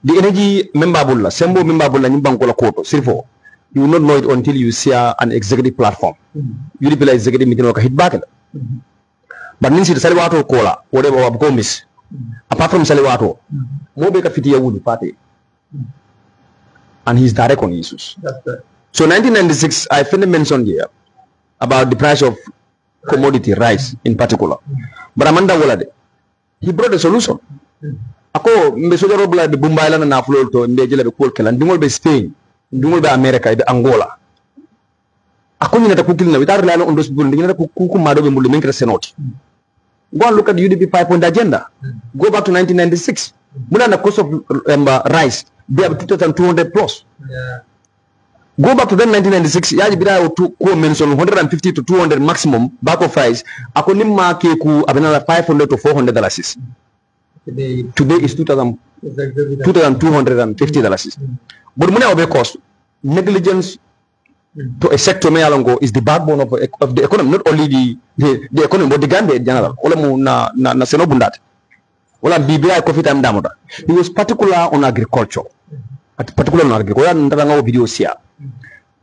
The energy memberable, sembo memberable nyibang kola koto sirfo. You will not know it until you see an executive platform. You will executive meeting or hit back. But means it's Saliwato Kola, whatever Wabgo miss. Apart from Saliwato, Mobeka Fitia would party. And he's direct on issues. So 1996, I finally mentioned here about the price of commodity rice in particular. But Amanda Wolade, he brought a solution. Ako mbe soja robla be Bumbaila na fulol to mbe jela be kol kelan dingol be Spain, dingol be America be Angola. Ako nyina ta kukil na without relying on those people nyina ta kuku mado be mbulu menkra senoti. Go and look at the UDP 5-point agenda. Go back to 1996. Muna na cost of rice they have 2,200 plus. Yeah. Go back to then 1996. Yaji bida to mention 150 to 200 maximum back of rice. Ako nimma ke ku abenala 500 to 400 dollars. Today is 2,250 dollars. But money over cost negligence to a sector me alongo is the backbone of the economy, not only the economy but the Gambia in general. Ola mu na senobundat. Ola BBI coffee time damoda. He was particular on agriculture. Particular on agriculture. Ndanga video here.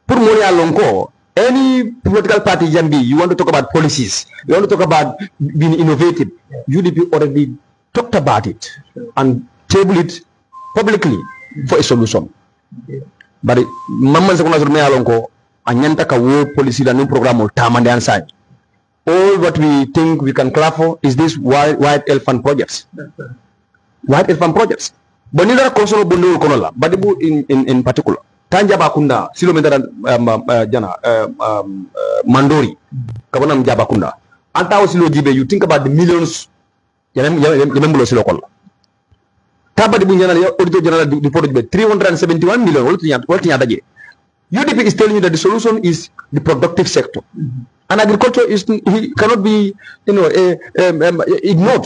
Put money alongo. Any political party Jambi, you want to talk about policies, you want to talk about being innovative. UDP already talked about it and tabled it publicly for a solution. But Mamman Sakuna Surme alongo. Anyanta ka wo policy la new program ol tamande ansai. All what we think we can clap for is this white elephant projects. White elephant projects. But neither consul bundu konola. But in particular, Tanja Bakunda, Silomendra Jana Mandori, Kabana Mjabakunda. Anta Osilo Jibe, you think about the millions. Yamembulo Silokol. Taba de Bunyana, Auditor General reported 371 million. What UDP is telling you that the solution is the productive sector, and agriculture is cannot be ignored.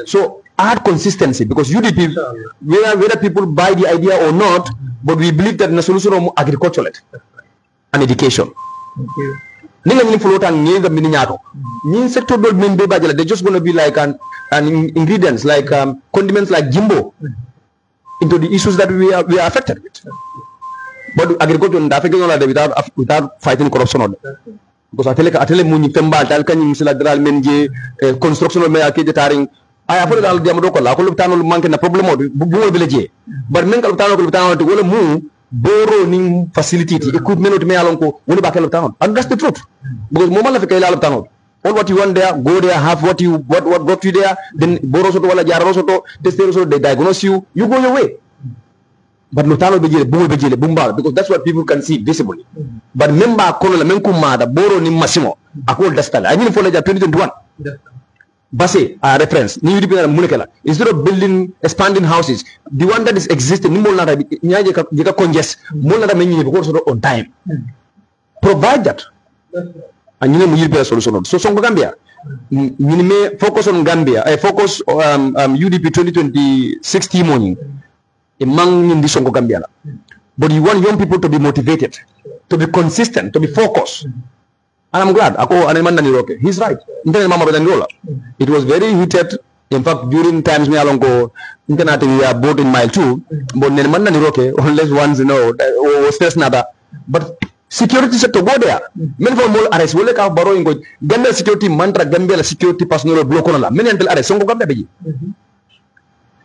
So add consistency because UDP, whether people buy the idea or not, but we believe that the solution of agriculture and education. They're just going to be like an ingredients like condiments like Jimbo into the issues that we are affected with. But agriculture without fighting corruption. Because I tell you, construction of taring. I have heard the Amroka, problem of but mental town to move, borrowing facility, equipment me alonko, town. And that's the truth. Because Moma of town. All what you want there, go there, have what got you there, then borrow soto wala jaro soto, test they diagnose you, you go your way. But Lutano bejele, bumba, because that's what people can see visibly. But member kono la menkuma da borrow ni massimo, akol dastala. I mean for 2021. Base reference, ni UDP na munekela. Instead of building, expanding houses, the one that is existing, ni molna da nyaje ka congest, molna da menyi because on time. Provide that. And you know you solution. So Sonko Gambia, you may focus on Gambia. I focus on UDP 2026 team morning among in the Sonko Gambia. But you want young people to be motivated, to be consistent, to be focused. And I'm glad. He's right. It was very heated. In fact, during times me along go internet we are both in mile 2, but unless once was first nada. But security sector go there. Men for more arrest. Wole ka borrowing go. Gambia security mantra Gambia security personnel block on la. Men until arrest. Sonko Gambia beji.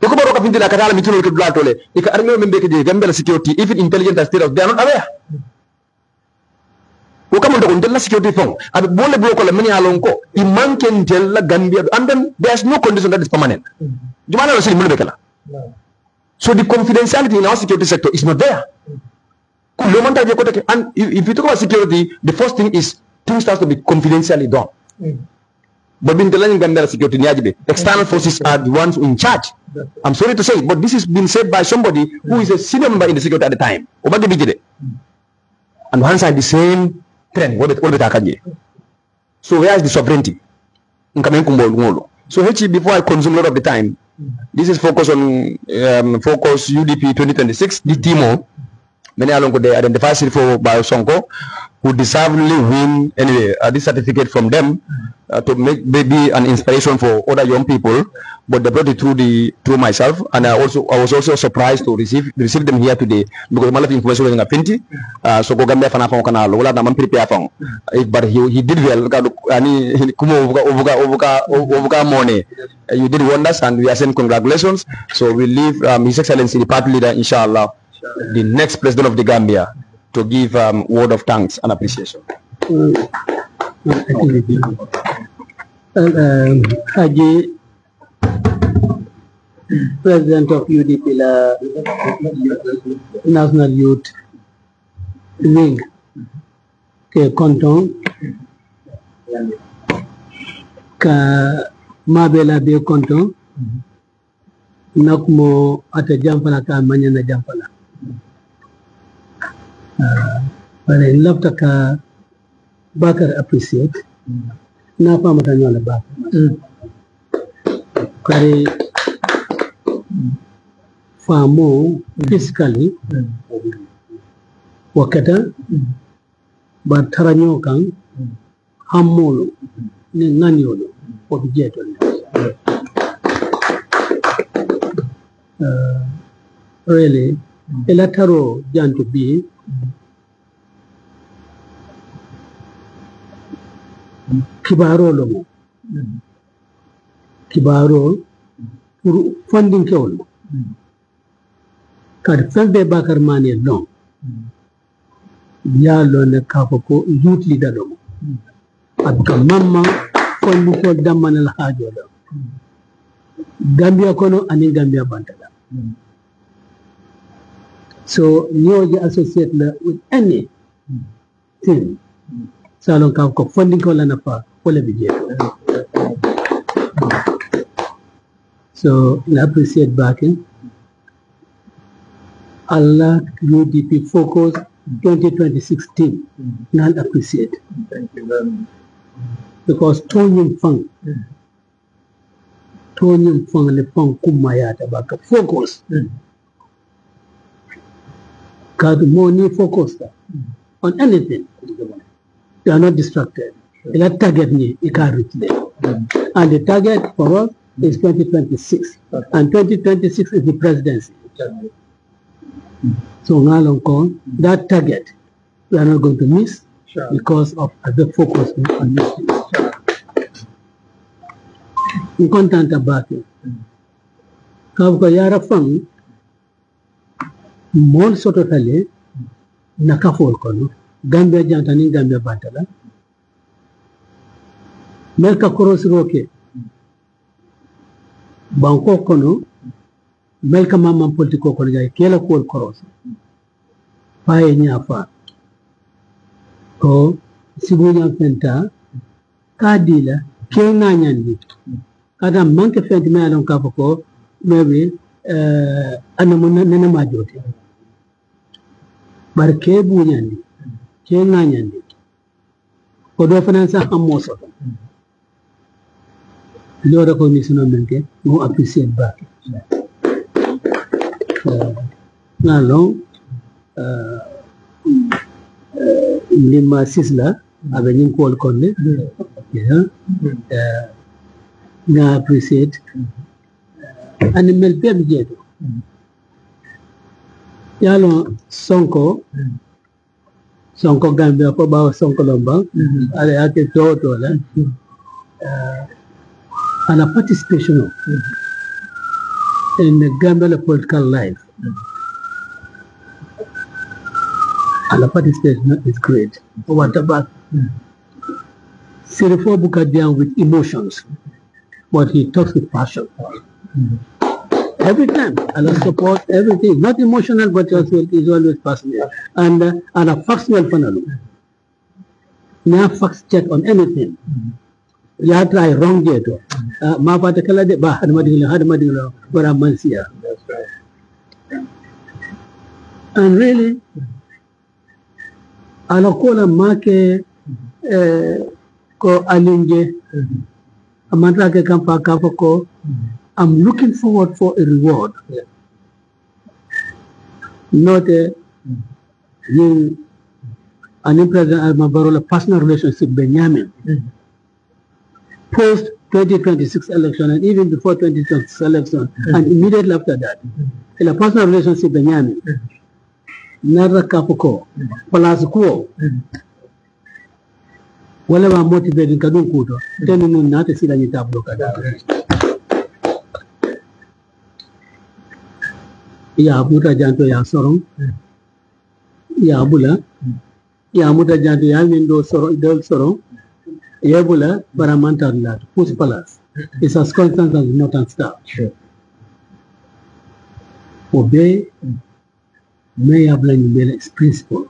Iko baro ka pindila katala mituno ke blatole. Ika army membe ke Gambia security even intelligent as state of they are not aware. Wakamu ndo kundela security fong. Abi bole block on la meni alonko. Iman ken tell Gambia and then there's no condition that is permanent. Jumana lo sili mulu bekala. So the confidentiality in our security sector is not there. And if you talk about security, the first thing is things have to be confidentially done. But in the Gambia security, external forces are the ones in charge. I'm sorry to say, but this has been said by somebody who is a senior member in the security at the time. And one side the same trend. So where is the sovereignty? So before I consume a lot of the time, this is focus on focus UDP 2026, the TMO. Many along they identify for Baiyo Sonko, who deservedly win anyway this certificate from them to make maybe an inspiration for other young people. But they brought it through myself, and I was also surprised to receive them here today because my information was in a pinty. So go Gambia fana fana kana lola na man prepare fang. But he did well. Ani kumo ovuka money. You did wonders, and we are saying congratulations. So we leave His Excellency the party leader, inshallah, the next president of the Gambia, to give word of thanks and appreciation. Haji, President of UDP, la National Youth Wing, ke konton ka mabela be konton nakmo ata jampala ka manyana jampala but lafta ka Bakar appreciate na pamata nyola Bakar kare famo physically wakata ba taranyo kan hammolo ni nanyolo objeto really elataro janto bi kibaro lomo kibaro pour funding kewol kadi fembe Bakar mane long yalo ne kafoko youth leader lomo abka mamma fondu ko dammanal haajo do Gambia kono ani Gambia bantala so nyoje associate la with any thing salon ka ko funding ko la nafa wala bi jeeto so I appreciate backing Allah UDP focus 2026 team not appreciate. Thank you very much. Because Tonyum Fang le Fang Kumayata baka focus. Got more new focus on anything. They are not distracted. That target me, you can't reach them. And the target for us is 2026. And 2026 is the presidency. So that target we are not going to miss because of the focus on this thing. We content about it. Kavka yara fang mon soto tale nakafol kono Gambia jantani Gambia bantala melka koros roke banko kono melka mama politiko kono jay kela kol koros paye nyafa ko sibunya fenta kadila kenga nyandi kada manke fenti me alon kafoko maybe anamuna nana majoti barke bunyandi kenga nyandi ko do fanansa amoso lora ko ni suno menke mo appreciate back nalo lima sisla abenin kol konne nga appreciate animal bem jeto yalo Sonko Gambia ko bawa Sonko lomba ale ake toto la ana participation in the Gambia political life and the participation is great. What about Sirifo Bukadian with emotions, but he talks with passion. Every time, and I support everything, not emotional, but also is always passionate. And a factual phenomenon. Now facts check on anything. You try wrong date. Ma patakala de ba hadmadilo bara mansia. That's right. And really, alakola make ko alinge amanta ke kampa kapoko. I'm looking forward for a reward. Not an President Almabarola personal relationship Benjamin. Post 2026 election and even before 2026 election and immediately after that, in a personal relationship Benjamin. Nara kapoko, palasuko. Whatever motivated kadun kuto, then you not see that you tablo kada. Ya muta janto ya sorong, ya bula, ya muta janto ya mindo sorong idol sorong, Yebula, Paramantalat, Puspalas. It's as constant as Northern Star. Sure. Obey, may have its principle.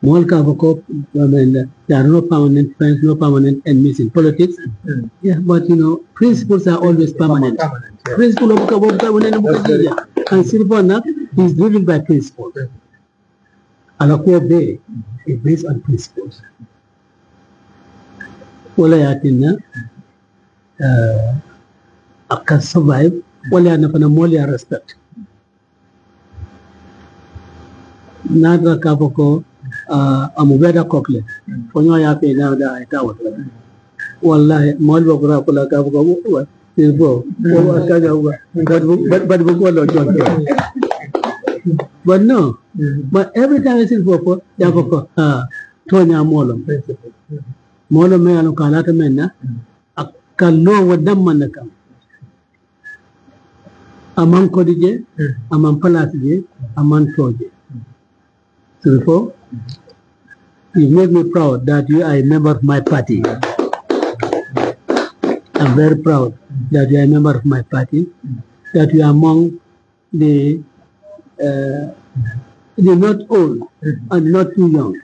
There are no permanent friends, no permanent enemies in politics. Yeah, but principles are always permanent. Yeah. Principle of and Silvana is driven by principles. Alako Bay is based on principles. Walayatina can survive, Walayana respect. Nada Kaboko. Amubeda kokle fonyo ya pe na da ita wato wallahi malwa gura kula ka buga wa tilbo ko ka ga wa but bugo lo jon but no but every time I see for ya ko tonya molo me alo kala ta menna akallo wadam manaka aman kodije aman palatije aman toje so you make me proud that you are a member of my party. I'm very proud that you are a member of my party, that you are among the not old and not too young.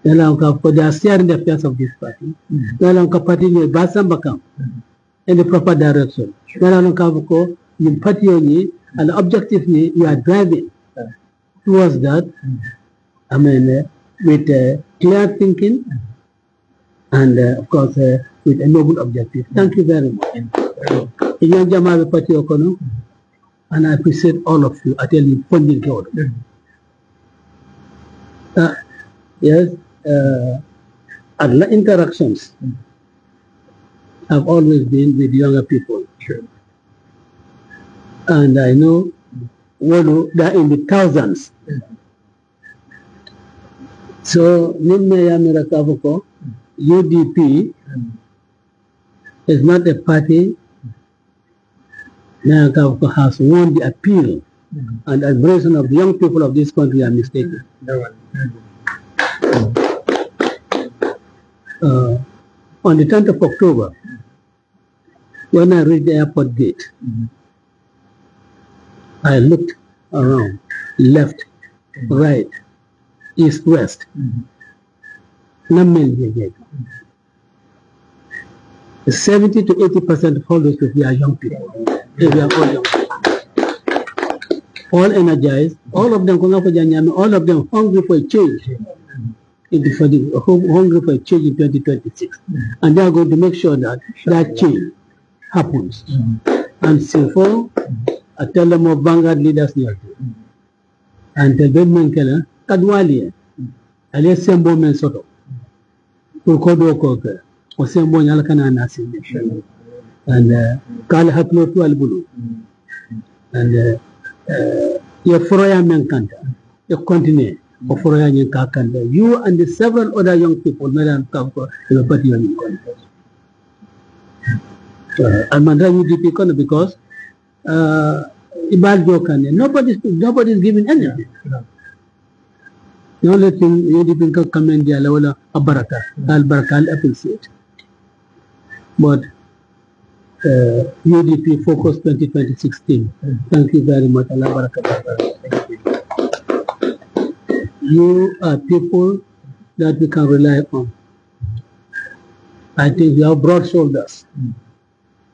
They are sharing the affairs of this party. They are party in the proper direction. They are party and objectively you are driving towards that. I mean, with clear thinking and of course with a noble objective. Thank you very much. And I appreciate all of you. I tell you, funding God. Yes, and interactions have always been with younger people. Sure. And I know they're in the thousands. So, UDP is not a party that has won the appeal and admiration of the young people of this country are mistaken. On the 10th of October, when I reached the airport gate, I looked around, left, right, east, west. 70 to 80% of all those people are young people. They are all young people. All energized, all of them all of them hungry for a change. Hungry for a change in 2026. And they are going to make sure that that change happens. And so I tell them of vanguard leaders here. And tell them Kadwali, Ali Sembo Mensoto, Kurkodo Koke, or Sembo Yalakana Nasi, and Kal Hatlo to Albulu, and your Foroya Menkanta, your continent of Foroya Kakanda, you and the several other young people, Melan Kamko, the party on I'm under UDP because nobody's giving anything. The only thing UDP can come in the level of Baraka, I'll appreciate. But UDP Focus 2016. Thank you very much. Allah Baraka. You are people that we can rely on. I think you have broad shoulders.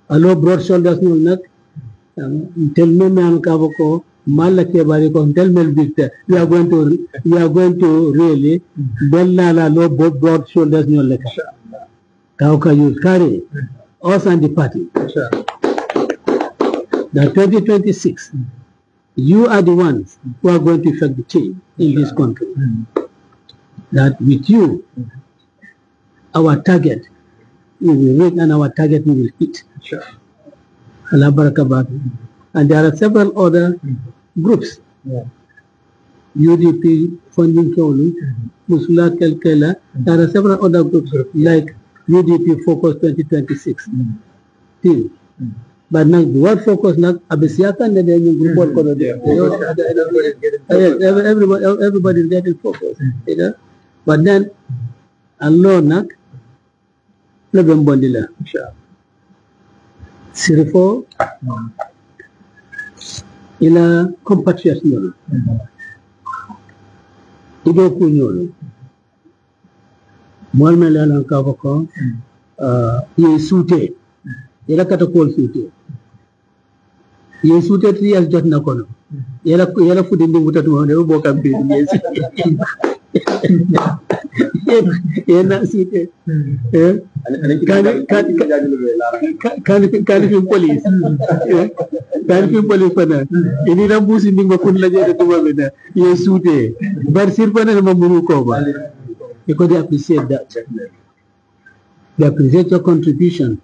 Hello, broad shoulders no not. Tell me man Kavoko, Malaki Bariko, tell me Victor. We are going to really Bella low broad shoulders no leka. Kauka you carry us and the party. The 2026, you are the ones who are going to effect the change in this country. That with you, our target we will reach and our target we will hit. Allah Barakabad. And there are several other groups. UDP, Funding Kolu, Musula Kelkela. There are several other groups like UDP Focus 2026 team. But now the word focus not Abisiaka and the group everybody is getting focused. But then Allah not lebem bondila sirifo ila compatriots ñolo ido ku ñolo mol mel ala ka ko ye suute ila kata ko suute ye suute triyas jot na kono yala fudi ndi mutatu mo ne bo kam bi yes yena suute kan fi police kan fi police pana ini na busi ndi ko kun la jede to be na ye suute bar sir pana ma muru ko ba because they appreciate that. They appreciate your contribution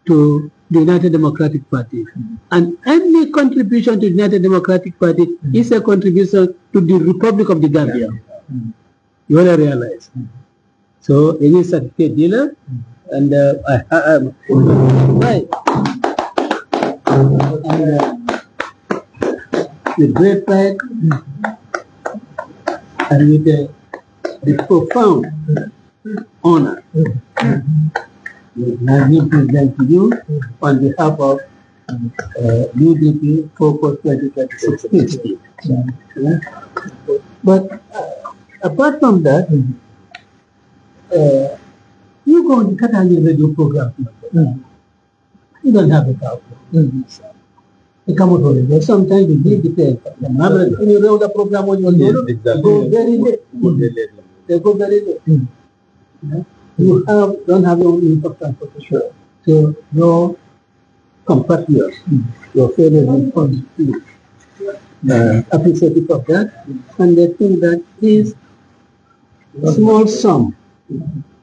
to the United Democratic Party. And any contribution to the United Democratic Party is a contribution to the Republic of the Gambia. You want to realize. So, any certificate dealer, and right. And with great pride and with the profound honor I will present to you on behalf of UDP Focus 2026. But apart from that, you go to Katani radio program. You don't have a cow. You come out sometimes you need the pay. When you roll the program on your door, go very late. They go very late. You don't have your own income transportation. So your compatriots, your fellow responsibility, appreciative of that, and they think that is a small sum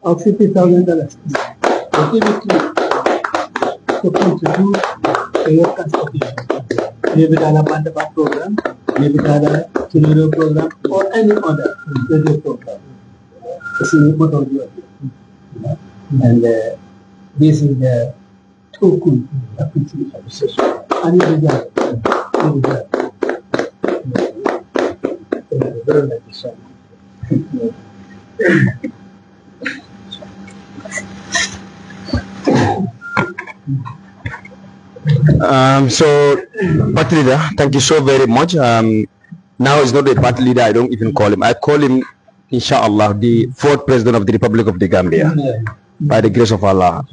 of $50,000. They give it to you to contribute to your transportation. Maybe the Alabama program, maybe the Chilero program, or any other radio program. And this is the token appreciation. And you got So, party leader, thank you so very much. Now he's not a party leader, I don't even call him. I call him, inshallah, the fourth president of the Republic of the Gambia. By the grace of Allah.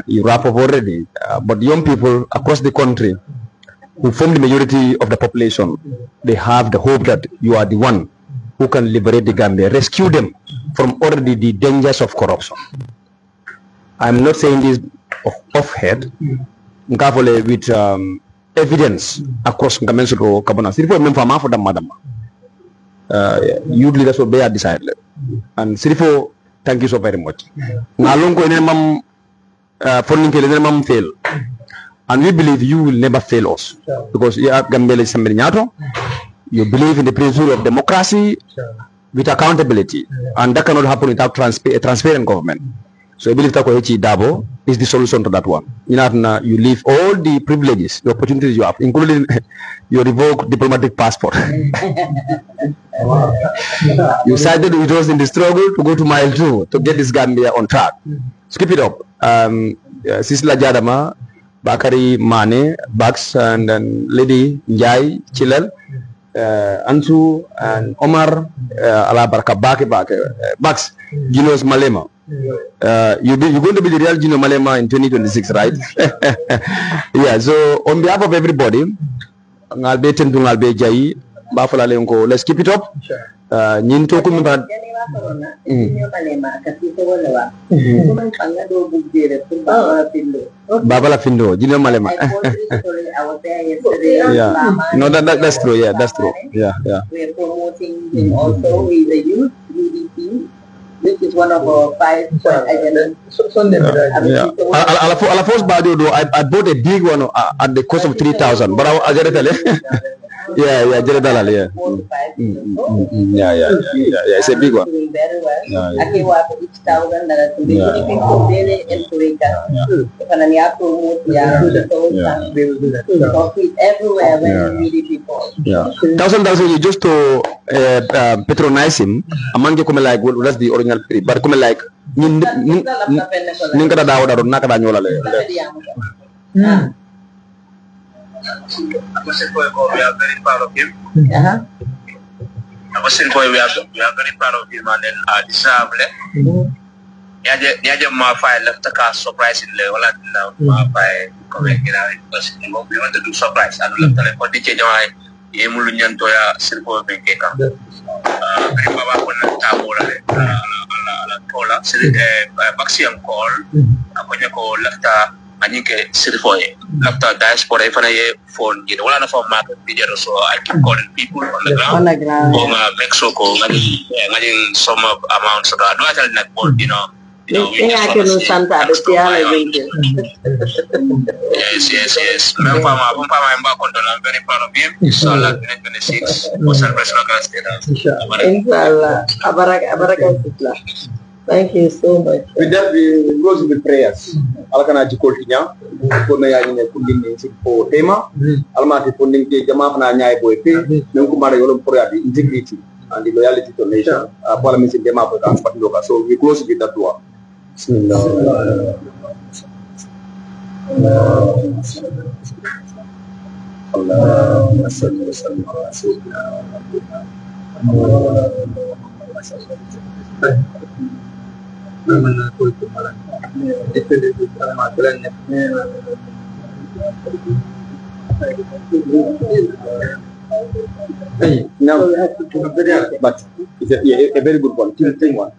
You wrap up already. But young people across the country who form the majority of the population, they have the hope that you are the one who can liberate the Gambia, rescue them from already the dangers of corruption. I'm not saying this off head, with evidence across Gamensuko Kabana. Sirifo for the madam. Youth leaders will be decided. And Sirifo, thank you so very much. Ngalongo ene mam funding kele mam fail. And we believe you will never fail us. Because you are Gambia is you believe in the principle of democracy with accountability. And that cannot happen without a transparent government. So I believe Takohechi Dabo is the solution to that one. You leave all the privileges, the opportunities you have, including your revoked diplomatic passport. You decided it was in the struggle to go to mile 2 to get this Gambia on track. Skip it up. Sisla Jadama, Bakari Mane, Bax, and then Lady Njai, Chilel, Ansu, and Omar, Alabarka Bax, Ginos Malema. You're going to be the real Gino Malema in 2026, right? Yeah, so on behalf of everybody, let's keep it up. Babala Findo, Gino Malema. I was there yesterday. Yeah, no, that's true. Yeah, that's true. Yeah, yeah. We're promoting him also with the youth UDP. This is one of our 5 agendas. I'll first I bought a big one at the cost of 3,000, but I'll get it. Yeah, yeah, yeah. Yeah, it's a big one. Doing very well. I came out for each $1,000 to be everywhere when you meet people. Yeah, $1,000 just to patronize him. Among you come like, well, that's the original fee, but come like nin kada dawo daro nakada nyola le we are very proud of him. We are very proud of him, and then 𝒕𝒉𝒊𝒏. Yaje ma file left the car surprisingly. Wala na ma file correct because we want to do surprise. And left the for DJ Joy. Yemulu nyanto ya sirpo bengkeka. Very powerful na tabola ala tola. Siri vaccine call. Akonya ko lefta anike sirpo lefta diaspora ifana ye phone. Wala na phone market video, so I keep calling people on the ground. Konga Mexico ngani some amounts of do I tell that board Yes. I'm very proud of him. Inshallah, 2026 for celebration of God's Inshallah. Thank you so much. With that, we close with prayers. Alakana jikoltinya, kuna ya nyine kundin ni for tema. Almati funding ke jama na nyai boy pe. Nungkumara yolom prayer the integrity and the loyalty to nation. Parliament in tema for transport local. So we close with that dua. Bismillah. Allahumma salli wa sallim ala sayyidina Now, but it's a very good one. Team one.